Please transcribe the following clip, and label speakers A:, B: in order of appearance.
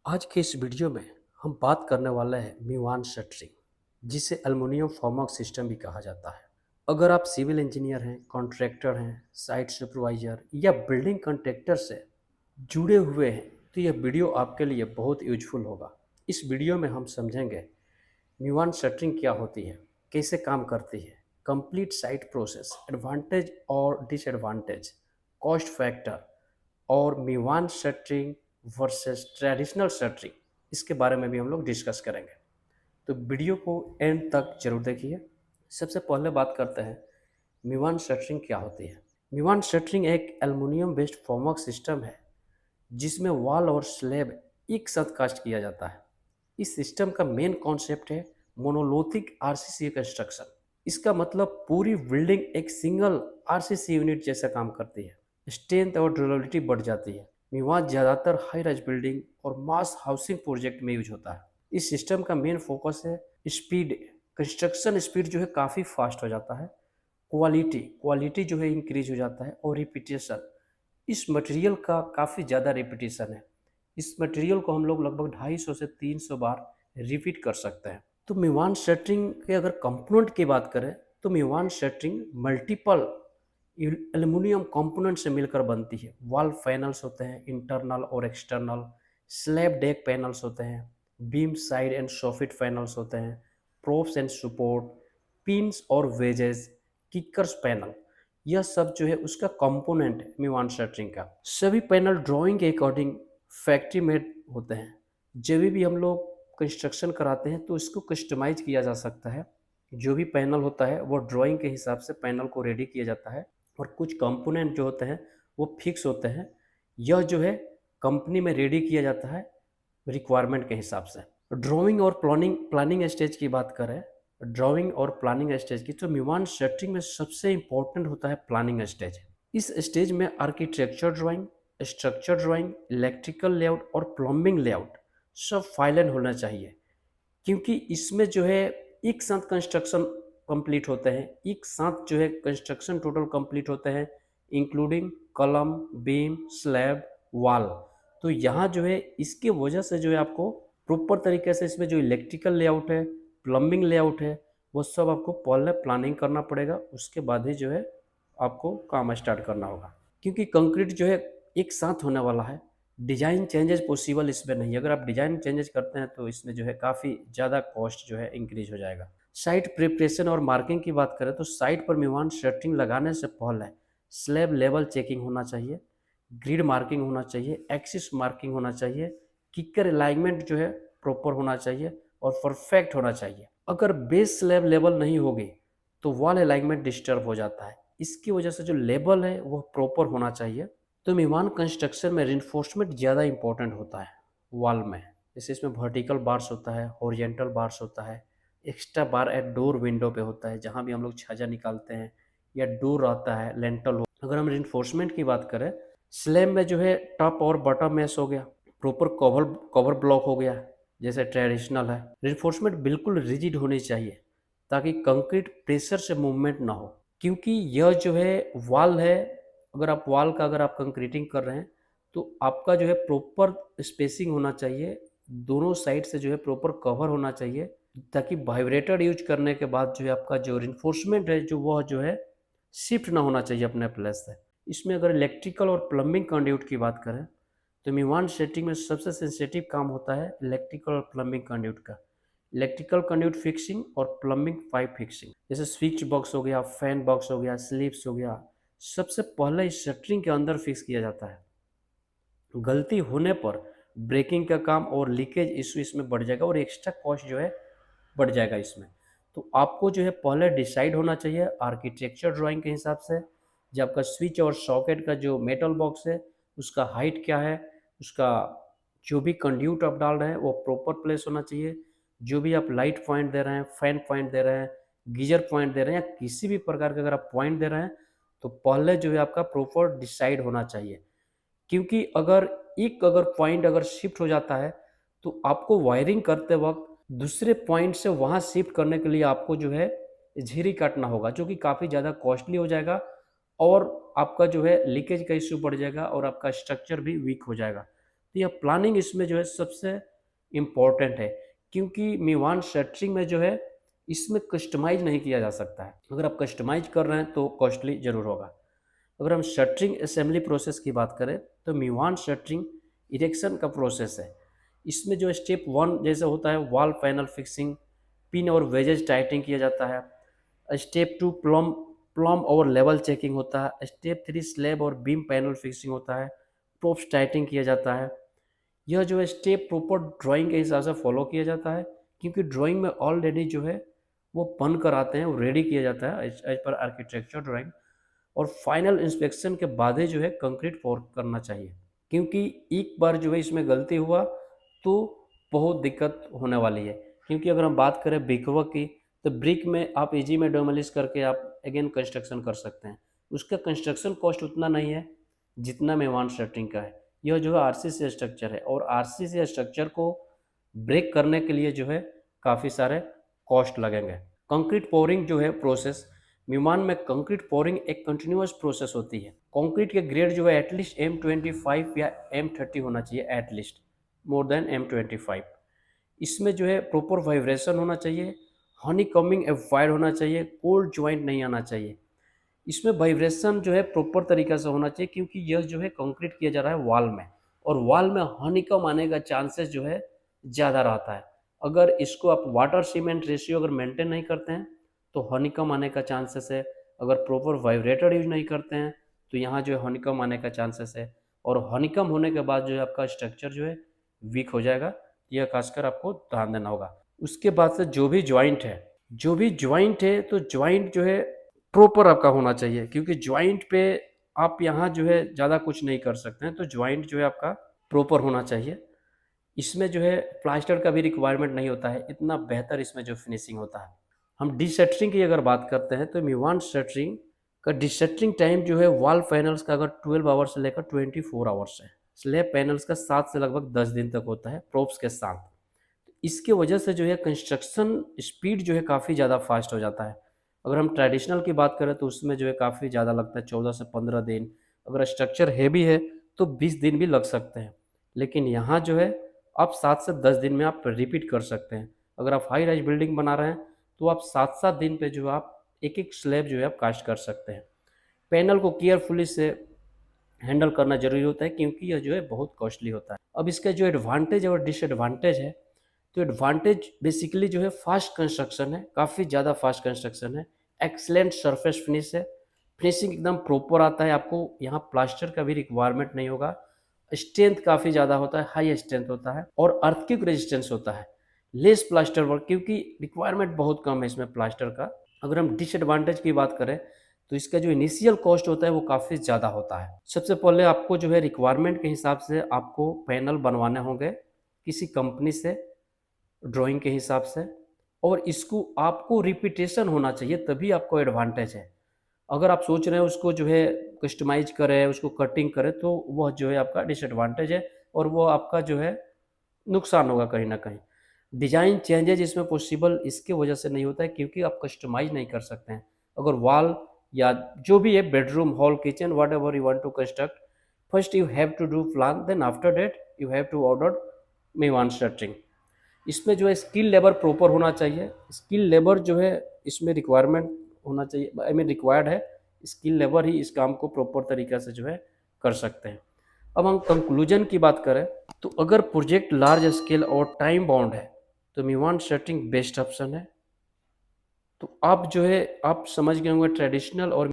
A: आज के इस वीडियो में हम बात करने वाले हैं मीवान शटरिंग, जिसे एल्युमिनियम फॉर्मवर्क सिस्टम भी कहा जाता है। अगर आप सिविल इंजीनियर हैं, कॉन्ट्रैक्टर हैं, साइट सुपरवाइजर या बिल्डिंग कॉन्ट्रैक्टर से जुड़े हुए हैं, तो यह वीडियो आपके लिए बहुत यूजफुल होगा। इस वीडियो में हम समझेंगे मीवान शटरिंग क्या होती है, कैसे काम करती है, कंप्लीट साइट प्रोसेस, एडवांटेज और डिसएडवांटेज, कॉस्ट फैक्टर और मीवान शटरिंग वर्सेस ट्रेडिशनल शटरिंग, इसके बारे में भी हम लोग डिस्कस करेंगे। तो वीडियो को एंड तक जरूर देखिए। सबसे पहले बात करते हैं मीवान शटरिंग क्या होती है। मीवान शटरिंग एक एल्युमिनियम बेस्ड फॉर्मवर्क सिस्टम है जिसमें वॉल और स्लैब एक साथ कास्ट किया जाता है। इस सिस्टम का मेन कॉन्सेप्ट है मोनोलिथिक आरसीसी कंस्ट्रक्शन। इसका मतलब पूरी बिल्डिंग एक सिंगल आरसीसी यूनिट जैसा काम करती है। स्ट्रेंथ और ड्यूरेबिलिटी बढ़ जाती है। मेवात ज़्यादातर हाई राइज बिल्डिंग और मास हाउसिंग प्रोजेक्ट में यूज होता है। इस सिस्टम का मेन फोकस है स्पीड। कंस्ट्रक्शन स्पीड जो है काफ़ी फास्ट हो जाता है। क्वालिटी क्वालिटी जो है इंक्रीज हो जाता है और रिपीटेशन। इस मटेरियल का काफ़ी ज़्यादा रिपीटेशन है। इस मटेरियल को हम लोग लगभग 250 से 300 बार रिपीट कर सकते हैं। तो मेवान शटरिंग के अगर कंपोनेंट की बात करें तो मेवान शटरिंग मल्टीपल एल्युमिनियम कंपोनेंट से मिलकर बनती है। वॉल पैनल्स होते हैं इंटरनल और एक्सटर्नल, स्लैब डेक पैनल्स होते हैं, beam side and soffit panels होते हैं, प्रोप्स एंड सपोर्ट, पिन्स और वेजेस, किकर्स पैनल, यह सब जो है उसका कंपोनेंट है मीवान शटरिंग का। सभी पैनल ड्राइंग के अकॉर्डिंग फैक्ट्री मेड होते हैं। जब भी हम लोग कंस्ट्रक्शन कराते हैं तो इसको कस्टमाइज किया जा सकता है। जो भी पैनल होता है वो ड्राइंग के हिसाब से पैनल को रेडी किया जाता है और कुछ कंपोनेंट जो होते हैं वो फिक्स होते हैं। यह जो है कंपनी में रेडी किया जाता है रिक्वायरमेंट के हिसाब से। ड्राइंग और प्लानिंग प्लानिंग स्टेज की बात करें, ड्राइंग और प्लानिंग स्टेज की, तो मीवान शटरिंग में सबसे इम्पोर्टेंट होता है प्लानिंग स्टेज। इस स्टेज में architecture drawing, structure drawing, electrical layout और प्लम्बिंग लेआउट सब फाइनल होना चाहिए। क्योंकि इसमें जो है एक साथ कंस्ट्रक्शन कंप्लीट होते हैं, एक साथ जो है कंस्ट्रक्शन टोटल कंप्लीट होते हैं, including column, beam, slab, wall. तो यहाँ जो है इसके वजह से जो है आपको प्रॉपर तरीके से इसमें जो इलेक्ट्रिकल लेआउट है, प्लम्बिंग लेआउट है, वो सब आपको पहले प्लानिंग करना पड़ेगा। उसके बाद ही जो है आपको काम स्टार्ट करना होगा। क्योंकि कंक्रीट जो है एक साथ होने वाला है, डिज़ाइन चेंजेस पॉसिबल इसमें नहीं है। अगर आप डिज़ाइन चेंजेस करते हैं तो इसमें जो है काफ़ी ज़्यादा कॉस्ट जो है इंक्रीज हो जाएगा। साइट प्रिपरेशन और मार्किंग की बात करें तो साइट पर मेवान शटरिंग लगाने से पहले स्लैब लेवल चेकिंग होना चाहिए, ग्रिड मार्किंग होना चाहिए, एक्सिस मार्किंग होना चाहिए, किकर अलाइनमेंट जो है प्रॉपर होना चाहिए और परफेक्ट होना चाहिए। अगर बेस स्लैब लेवल नहीं होगी तो वॉल अलाइनमेंट डिस्टर्ब हो जाता है। इसकी वजह से जो लेवल है वो प्रॉपर होना चाहिए। तो मेवान कंस्ट्रक्शन में रिइंफोर्समेंट ज़्यादा इंपॉर्टेंट होता है वॉल में। जैसे इसमें वर्टिकल बार्स होता है, हॉरिजॉन्टल बार्स होता है, एक्स्ट्रा बार एट डोर विंडो पे होता है जहाँ भी हम लोग छज्जा निकालते हैं, या डोर आता है, लेंटल हो। अगर हम रिइंफोर्समेंट की बात करें, स्लैब में जो है टॉप और बॉटम मैश हो गया, प्रॉपर कवर कवर ब्लॉक हो गया जैसे ट्रेडिशनल है। रिइंफोर्समेंट बिल्कुल रिजिड होनी चाहिए ताकि कंक्रीट प्रेशर से मूवमेंट ना हो। क्योंकि यह जो है वॉल है, अगर आप वॉल का अगर आप कंक्रीटिंग कर रहे हैं तो आपका जो है प्रॉपर स्पेसिंग होना चाहिए, दोनों साइड से जो है प्रॉपर कवर होना चाहिए, ताकि वाइब्रेटर यूज करने के बाद जो है आपका जो रिइंफोर्समेंट है जो वह जो है शिफ्ट ना होना चाहिए अपने प्लेस से। इसमें अगर इलेक्ट्रिकल और प्लम्बिंग कंड्यूट की बात करें तो मीवान सेटिंग में सबसे सेंसिटिव काम होता है इलेक्ट्रिकल और प्लम्बिंग कंड्यूट का। इलेक्ट्रिकल कंड्यूट फिक्सिंग और प्लम्बिंग पाइप फिक्सिंग, जैसे स्विच बॉक्स हो गया, फैन बॉक्स हो गया, स्लिप्स हो गया, सबसे पहले इस शटरिंग के अंदर फिक्स किया जाता है। गलती होने पर ब्रेकिंग का काम और लीकेज इशू इसमें बढ़ जाएगा और एक्स्ट्रा कॉस्ट जो है बढ़ जाएगा इसमें। तो आपको जो है पहले डिसाइड होना चाहिए आर्किटेक्चर ड्राइंग के हिसाब से, जो आपका स्विच और सॉकेट का जो मेटल बॉक्स है उसका हाइट क्या है, उसका जो भी कंड्यूट आप डाल रहे हैं वो प्रॉपर प्लेस होना चाहिए। जो भी आप लाइट पॉइंट दे रहे हैं, फैन पॉइंट दे रहे हैं, गीजर पॉइंट दे रहे हैं, या किसी भी प्रकार का अगर आप पॉइंट दे रहे हैं तो पहले जो है आपका प्रॉपर डिसाइड होना चाहिए। क्योंकि अगर पॉइंट अगर शिफ्ट हो जाता है तो आपको वायरिंग करते वक्त दूसरे पॉइंट से वहाँ शिफ्ट करने के लिए आपको जो है झिरी काटना होगा, जो कि काफ़ी ज़्यादा कॉस्टली हो जाएगा और आपका जो है लीकेज का इश्यू बढ़ जाएगा और आपका स्ट्रक्चर भी वीक हो जाएगा। तो यह प्लानिंग इसमें जो है सबसे इम्पोर्टेंट है, क्योंकि मीवान शटरिंग में जो है इसमें कस्टमाइज़ नहीं किया जा सकता है। अगर आप कस्टमाइज़ कर रहे हैं तो कॉस्टली ज़रूर होगा। अगर हम शटरिंग असेंबली प्रोसेस की बात करें तो मीवान शटरिंग इरेक्शन का प्रोसेस है। इसमें जो स्टेप 1 जैसे होता है वॉल पैनल फिक्सिंग, पिन और वेजेस टाइटिंग किया जाता है। स्टेप 2 प्लम प्लम और लेवल चेकिंग होता है। स्टेप 3 स्लैब और बीम पैनल फिक्सिंग होता है। प्रोप्स टाइटिंग किया जाता है। यह जो है स्टेप प्रॉपर ड्राइंग के हिसाब से फॉलो किया जाता है, क्योंकि ड्राइंग में ऑलरेडी जो है वो बन कर आते हैं, वो रेडी किया जाता है एज पर आर्किटेक्चर ड्राइंग। और फाइनल इंस्पेक्शन के बाद ही जो है कंक्रीट पोर करना चाहिए, क्योंकि एक बार जो है इसमें गलती हुआ तो बहुत दिक्कत होने वाली है। क्योंकि अगर हम बात करें ब्रिकवर्क की, तो ब्रिक में आप इजी में डोमेलिश करके आप अगेन कंस्ट्रक्शन कर सकते हैं। उसका कंस्ट्रक्शन कॉस्ट उतना नहीं है जितना मेवान शटरिंग का है। यह जो है आरसीसी स्ट्रक्चर है, और आरसीसी स्ट्रक्चर को ब्रेक करने के लिए जो है काफ़ी सारे कॉस्ट लगेंगे। कंक्रीट पोरिंग जो है प्रोसेस, विमान में कंक्रीट पोरिंग एक कंटिन्यूअस प्रोसेस होती है। कंक्रीट के ग्रेड जो है एटलीस्ट M25 या M30 होना चाहिए, एटलीस्ट मोर देन M25। इसमें जो है प्रॉपर वाइब्रेशन होना चाहिए, हनी कमिंग अवॉइड होना चाहिए, कोल्ड ज्वाइंट नहीं आना चाहिए। इसमें वाइब्रेशन जो है प्रॉपर तरीक़े से होना चाहिए, क्योंकि यह जो है कंक्रीट किया जा रहा है वॉल में, और वॉल में हनीकम आने का चांसेस जो है ज़्यादा रहता है। अगर इसको आप वाटर सीमेंट रेशियो अगर मेंटेन नहीं करते हैं तो हनीकम आने का चांसेस है। अगर प्रॉपर वाइब्रेटर यूज नहीं करते हैं तो यहाँ जो है हनीकम आने का चांसेस है, और हनीकम होने के बाद जो है आपका स्ट्रक्चर जो है वीक हो जाएगा। यह खासकर आपको ध्यान देना होगा। उसके बाद से जो भी ज्वाइंट है तो ज्वाइंट जो है प्रॉपर आपका होना चाहिए, क्योंकि ज्वाइंट पे आप यहाँ जो है ज़्यादा कुछ नहीं कर सकते हैं। तो ज्वाइंट जो है आपका प्रॉपर होना चाहिए। इसमें जो है प्लास्टर का भी रिक्वायरमेंट नहीं होता है, इतना बेहतर इसमें जो फिनिशिंग होता है। हम डिशटरिंग की अगर बात करते हैं तो मीवान शटरिंग का डिशटरिंग टाइम जो है वॉल पैनल्स का अगर 12 आवर्स से लेकर 24 आवर्स है। स्लैब पैनल्स का 7 से लगभग 10 दिन तक होता है प्रोप्स के साथ। इसकी वजह से जो है कंस्ट्रक्शन स्पीड जो है काफ़ी ज़्यादा फास्ट हो जाता है। अगर हम ट्रेडिशनल की बात करें तो उसमें जो है काफ़ी ज़्यादा लगता है, 14 से 15 दिन। अगर स्ट्रक्चर हैवी है तो 20 दिन भी लग सकते हैं। लेकिन यहाँ जो है आप 7 से 10 दिन में आप रिपीट कर सकते हैं। अगर आप हाई राइज बिल्डिंग बना रहे हैं तो आप 7-7 दिन पे जो आप एक-एक स्लैब जो है आप कास्ट कर सकते हैं। पैनल को केयरफुली से हैंडल करना ज़रूरी होता है, क्योंकि यह जो है बहुत कॉस्टली होता है। अब इसका जो एडवांटेज और डिसएडवांटेज है, तो एडवांटेज बेसिकली जो है फास्ट कंस्ट्रक्शन है, काफ़ी ज़्यादा फास्ट कंस्ट्रक्शन है, एक्सीलेंट सरफेस फिनिश है, फिनिशिंग एकदम प्रॉपर आता है। आपको यहाँ प्लास्टर का भी रिक्वायरमेंट नहीं होगा। स्ट्रेंथ काफ़ी ज़्यादा होता है, हाई स्ट्रेंथ होता है, और अर्थक्वेक रेजिस्टेंस होता है। लेस प्लास्टर वर्क, क्योंकि रिक्वायरमेंट बहुत कम है इसमें प्लास्टर का। अगर हम डिसएडवांटेज की बात करें तो इसका जो इनिशियल कॉस्ट होता है वो काफ़ी ज़्यादा होता है। सबसे पहले आपको जो है रिक्वायरमेंट के हिसाब से आपको पैनल बनवाने होंगे किसी कंपनी से, ड्राइंग के हिसाब से, और इसको आपको रिपीटेशन होना चाहिए, तभी आपको एडवांटेज है। अगर आप सोच रहे हैं उसको जो है कस्टमाइज करें, उसको कटिंग करें, तो वह जो है आपका डिसएडवांटेज है, और वो आपका जो है नुकसान होगा कहीं ना कहीं। डिज़ाइन चेंजेज इसमें पॉसिबल इसके वजह से नहीं होता है, क्योंकि आप कस्टमाइज नहीं कर सकते हैं। अगर वॉल या जो भी है, bedroom, hall, kitchen, whatever you want to construct, first you have to do plan, then after that you have to order मेवान शटरिंग। इसमें जो है स्किल लेबर प्रॉपर होना चाहिए। स्किल लेबर जो है इसमें रिक्वायरमेंट होना चाहिए, आई मीन रिक्वायर्ड है। स्किल लेबर ही इस काम को प्रॉपर तरीक़े से जो है कर सकते हैं। अब हम कंक्लूजन की बात करें तो अगर प्रोजेक्ट लार्ज स्केल और टाइम बाउंड है तो मीवान शटरिंग बेस्ट ऑप्शन है। तो आप जो है आप समझ गए होंगे ट्रेडिशनल और